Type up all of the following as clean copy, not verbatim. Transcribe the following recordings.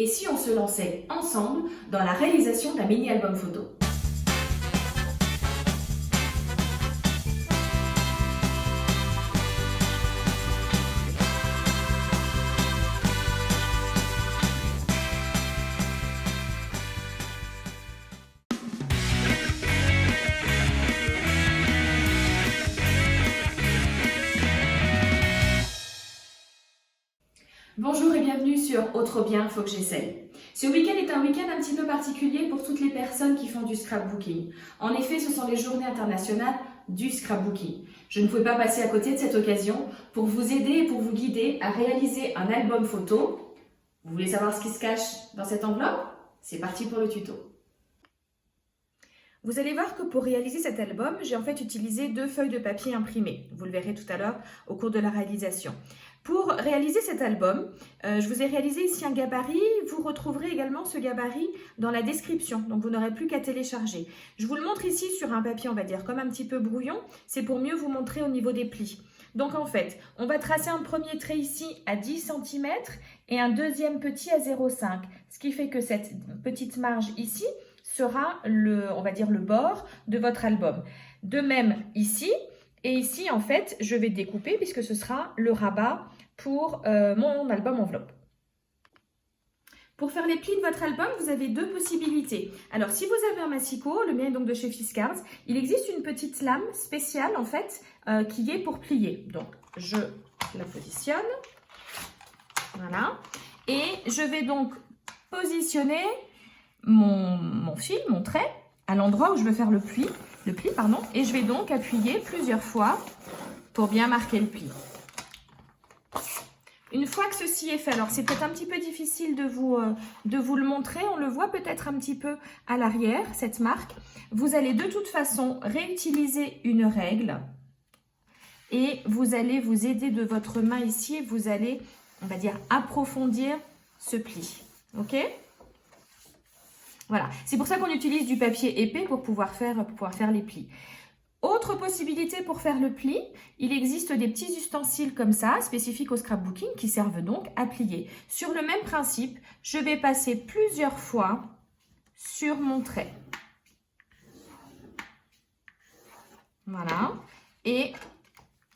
Et si on se lançait ensemble dans la réalisation d'un mini-album photo? Bonjour et bienvenue sur Autre bien, faut que j'essaye. Ce week-end est un week-end un petit peu particulier pour toutes les personnes qui font du scrapbooking. En effet, ce sont les journées internationales du scrapbooking. Je ne pouvais pas passer à côté de cette occasion pour vous aider et pour vous guider à réaliser un album photo. Vous voulez savoir ce qui se cache dans cette enveloppe? C'est parti pour le tuto. Vous allez voir que pour réaliser cet album, j'ai en fait utilisé 2 feuilles de papier imprimées. Vous le verrez tout à l'heure au cours de la réalisation. Pour réaliser cet album, je vous ai réalisé ici un gabarit. Vous retrouverez également ce gabarit dans la description, donc vous n'aurez plus qu'à télécharger. Je vous le montre ici sur un papier, on va dire, comme un petit peu brouillon. C'est pour mieux vous montrer au niveau des plis. Donc en fait, on va tracer un premier trait ici à 10 cm et un deuxième petit à 0,5. Ce qui fait que cette petite marge ici sera on va dire le bord de votre album. De même ici, et ici en fait je vais découper puisque ce sera le rabat pour mon album enveloppe. Pour faire les plis de votre album, vous avez 2 possibilités. Alors si vous avez un massicot, le mien est donc de chez Fiskars, il existe une petite lame spéciale en fait qui est pour plier. Donc je la positionne, voilà, et je vais donc positionner mon fil, mon trait, à l'endroit où je veux faire le pli, et je vais donc appuyer plusieurs fois pour bien marquer le pli. Une fois que ceci est fait, alors c'est peut-être un petit peu difficile de vous le montrer, on le voit peut-être un petit peu à l'arrière, cette marque. Vous allez de toute façon réutiliser une règle et vous allez vous aider de votre main ici et vous allez, on va dire, approfondir ce pli. Ok ? Voilà, c'est pour ça qu'on utilise du papier épais pour pouvoir faire les plis. Autre possibilité pour faire le pli, il existe des petits ustensiles comme ça, spécifiques au scrapbooking, qui servent donc à plier. Sur le même principe, je vais passer plusieurs fois sur mon trait. Voilà, et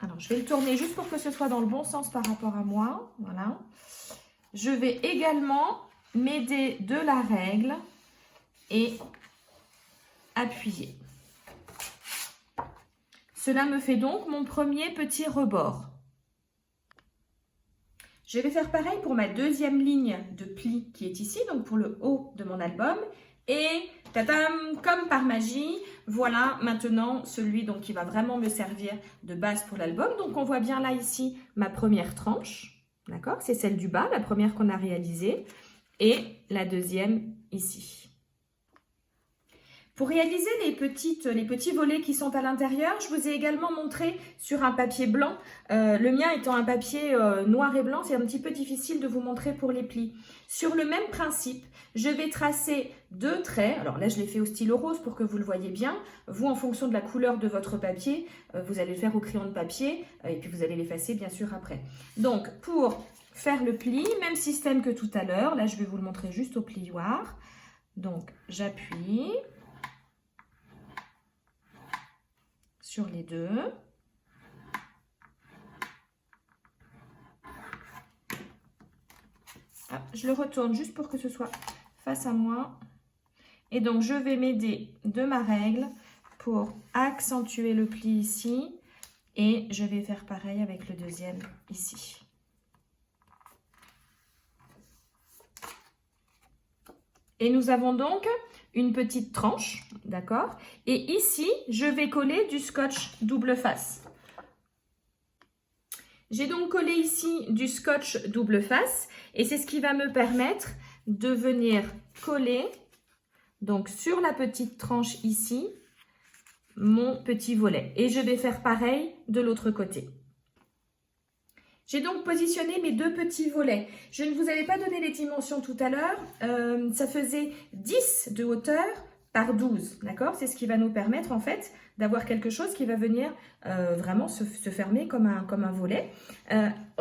alors je vais le tourner juste pour que ce soit dans le bon sens par rapport à moi. Voilà, je vais également m'aider de la règle et appuyer. Cela me fait donc mon premier petit rebord. Je vais faire pareil pour ma deuxième ligne de pli qui est ici, donc pour le haut de mon album. Et tadam, comme par magie, voilà maintenant celui donc qui va vraiment me servir de base pour l'album. Donc on voit bien là ici ma première tranche, d'accord? C'est celle du bas, la première qu'on a réalisée, et la deuxième ici. Pour réaliser les petits volets qui sont à l'intérieur, je vous ai également montré sur un papier blanc. Le mien étant un papier noir et blanc, c'est un petit peu difficile de vous montrer pour les plis. Sur le même principe, je vais tracer 2 traits. Alors là, je l'ai fait au stylo rose pour que vous le voyez bien. Vous, en fonction de la couleur de votre papier, vous allez le faire au crayon de papier et puis vous allez l'effacer bien sûr après. Donc, pour faire le pli, même système que tout à l'heure. Là, je vais vous le montrer juste au plioir. Donc, j'appuie sur les 2. Je le retourne juste pour que ce soit face à moi. Et donc, je vais m'aider de ma règle pour accentuer le pli ici. Et je vais faire pareil avec le deuxième ici. Et nous avons donc une petite tranche, d'accord? Et ici, je vais coller du scotch double face. J'ai donc collé ici du scotch double face et c'est ce qui va me permettre de venir coller donc sur la petite tranche ici mon petit volet. Et je vais faire pareil de l'autre côté. J'ai donc positionné mes 2 petits volets. Je ne vous avais pas donné les dimensions tout à l'heure. Ça faisait 10 de hauteur par 12, d'accord? C'est ce qui va nous permettre en fait d'avoir quelque chose qui va venir vraiment se fermer comme un volet.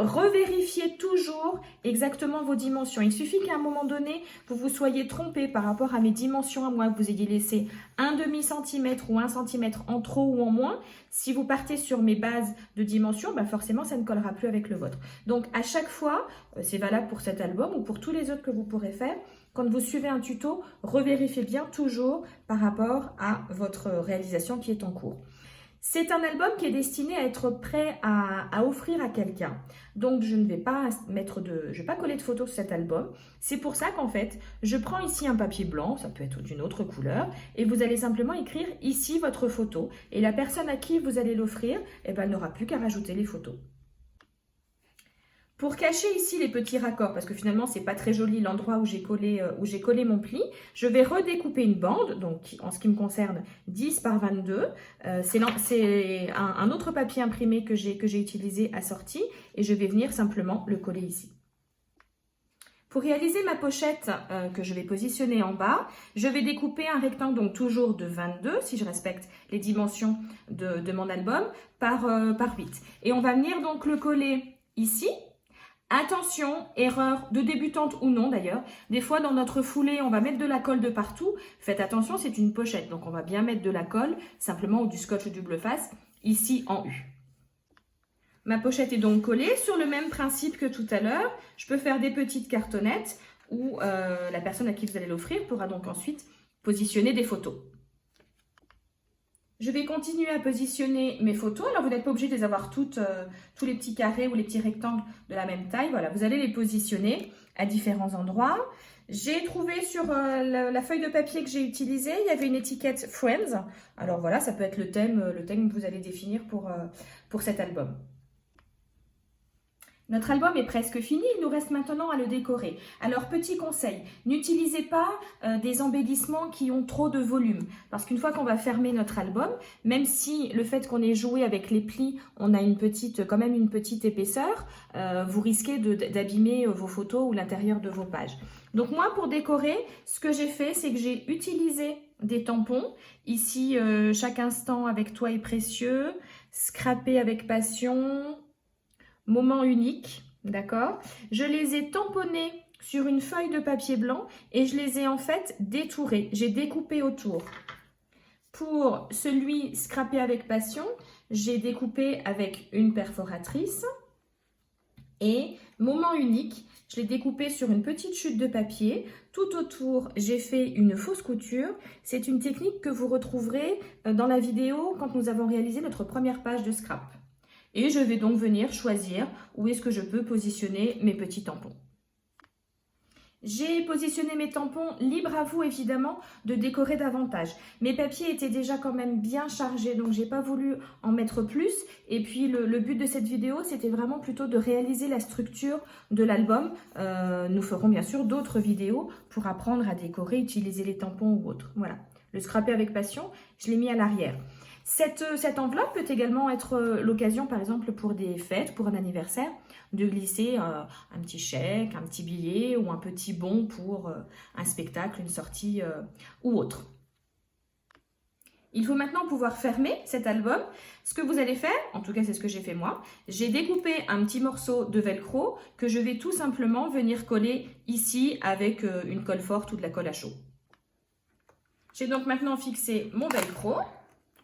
revérifiez toujours exactement vos dimensions. Il suffit qu'à un moment donné, vous vous soyez trompé par rapport à mes dimensions à moi, que vous ayez laissé un demi-centimètre ou 1 centimètre en trop ou en moins. Si vous partez sur mes bases de dimensions, bah forcément, ça ne collera plus avec le vôtre. Donc, à chaque fois, c'est valable pour cet album ou pour tous les autres que vous pourrez faire, quand vous suivez un tuto, revérifiez bien toujours par rapport à votre réalisation qui est en cours. C'est un album qui est destiné à être prêt à offrir à quelqu'un. Donc, je ne vais pas coller de photos sur cet album. C'est pour ça qu'en fait, je prends ici un papier blanc, ça peut être d'une autre couleur, et vous allez simplement écrire ici votre photo. Et la personne à qui vous allez l'offrir, eh ben, elle n'aura plus qu'à rajouter les photos. Pour cacher ici les petits raccords, parce que finalement, c'est pas très joli l'endroit où j'ai collé mon pli, je vais redécouper une bande, donc en ce qui me concerne 10 par 22. C'est un autre papier imprimé que j'ai utilisé assorti et je vais venir simplement le coller ici. Pour réaliser ma pochette que je vais positionner en bas, je vais découper un rectangle, donc toujours de 22, si je respecte les dimensions de mon album, par 8. Et on va venir donc le coller ici. Attention, erreur de débutante ou non d'ailleurs. Des fois, dans notre foulée, on va mettre de la colle de partout. Faites attention, c'est une pochette. Donc, on va bien mettre de la colle, simplement, ou du scotch double face, ici en U. Ma pochette est donc collée sur le même principe que tout à l'heure. Je peux faire des petites cartonnettes où la personne à qui vous allez l'offrir pourra donc ensuite positionner des photos. Je vais continuer à positionner mes photos. Alors, vous n'êtes pas obligé de les avoir tous les petits carrés ou les petits rectangles de la même taille. Voilà, vous allez les positionner à différents endroits. J'ai trouvé sur la feuille de papier que j'ai utilisée, il y avait une étiquette Friends. Alors voilà, ça peut être le thème que vous allez définir pour cet album. Notre album est presque fini, il nous reste maintenant à le décorer. Alors, petit conseil, n'utilisez pas des embellissements qui ont trop de volume. Parce qu'une fois qu'on va fermer notre album, même si le fait qu'on ait joué avec les plis, on a quand même une petite épaisseur, vous risquez d'abîmer vos photos ou l'intérieur de vos pages. Donc moi, pour décorer, ce que j'ai fait, c'est que j'ai utilisé des tampons. Ici, chaque instant avec toi est précieux, scrappé avec passion, moment unique, d'accord? Je les ai tamponnés sur une feuille de papier blanc et je les ai en fait détourés. J'ai découpé autour. Pour celui scrappé avec passion, j'ai découpé avec une perforatrice et moment unique, je l'ai découpé sur une petite chute de papier. Tout autour, j'ai fait une fausse couture. C'est une technique que vous retrouverez dans la vidéo quand nous avons réalisé notre première page de scrap. Et je vais donc venir choisir où est-ce que je peux positionner mes petits tampons. J'ai positionné mes tampons, libre à vous évidemment de décorer davantage. Mes papiers étaient déjà quand même bien chargés, donc j'ai pas voulu en mettre plus. Et puis le but de cette vidéo, c'était vraiment plutôt de réaliser la structure de l'album. Nous ferons bien sûr d'autres vidéos pour apprendre à décorer, utiliser les tampons ou autres. Voilà, le scrappé avec passion, je l'ai mis à l'arrière. Cette enveloppe peut également être l'occasion, par exemple, pour des fêtes, pour un anniversaire, de glisser un petit chèque, un petit billet ou un petit bon pour un spectacle, une sortie ou autre. Il faut maintenant pouvoir fermer cet album. Ce que vous allez faire, en tout cas c'est ce que j'ai fait moi, j'ai découpé un petit morceau de velcro que je vais tout simplement venir coller ici avec une colle forte ou de la colle à chaud. J'ai donc maintenant fixé mon velcro.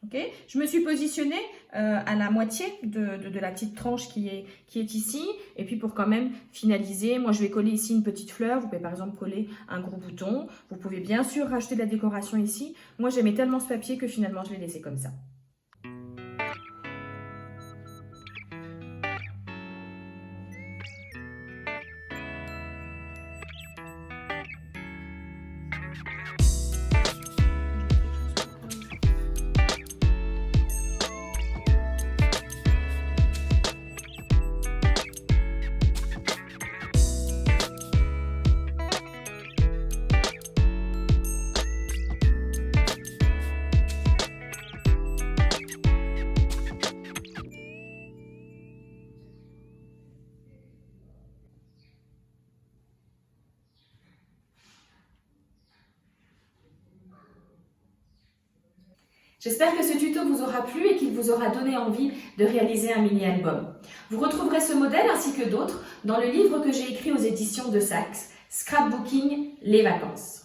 Okay. Je me suis positionnée à la moitié de la petite tranche qui est ici. Et puis pour quand même finaliser, moi je vais coller ici une petite fleur. Vous pouvez par exemple coller un gros bouton. Vous pouvez bien sûr rajouter de la décoration ici. Moi j'aimais tellement ce papier que finalement je l'ai laissé comme ça. J'espère que ce tuto vous aura plu et qu'il vous aura donné envie de réaliser un mini-album. Vous retrouverez ce modèle ainsi que d'autres dans le livre que j'ai écrit aux éditions de Saks, Scrapbooking, les vacances.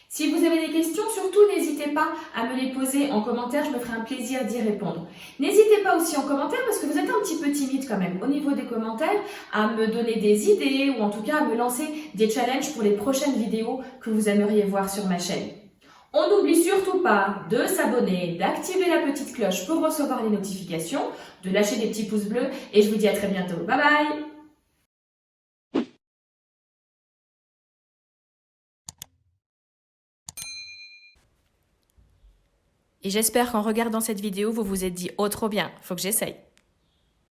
Si vous avez des questions, surtout n'hésitez pas à me les poser en commentaire, je me ferai un plaisir d'y répondre. N'hésitez pas aussi en commentaire, parce que vous êtes un petit peu timide quand même, au niveau des commentaires, à me donner des idées ou en tout cas à me lancer des challenges pour les prochaines vidéos que vous aimeriez voir sur ma chaîne. On n'oublie surtout pas de s'abonner, d'activer la petite cloche pour recevoir les notifications, de lâcher des petits pouces bleus et je vous dis à très bientôt. Bye bye! Et j'espère qu'en regardant cette vidéo, vous vous êtes dit « Oh trop bien, faut que j'essaye ».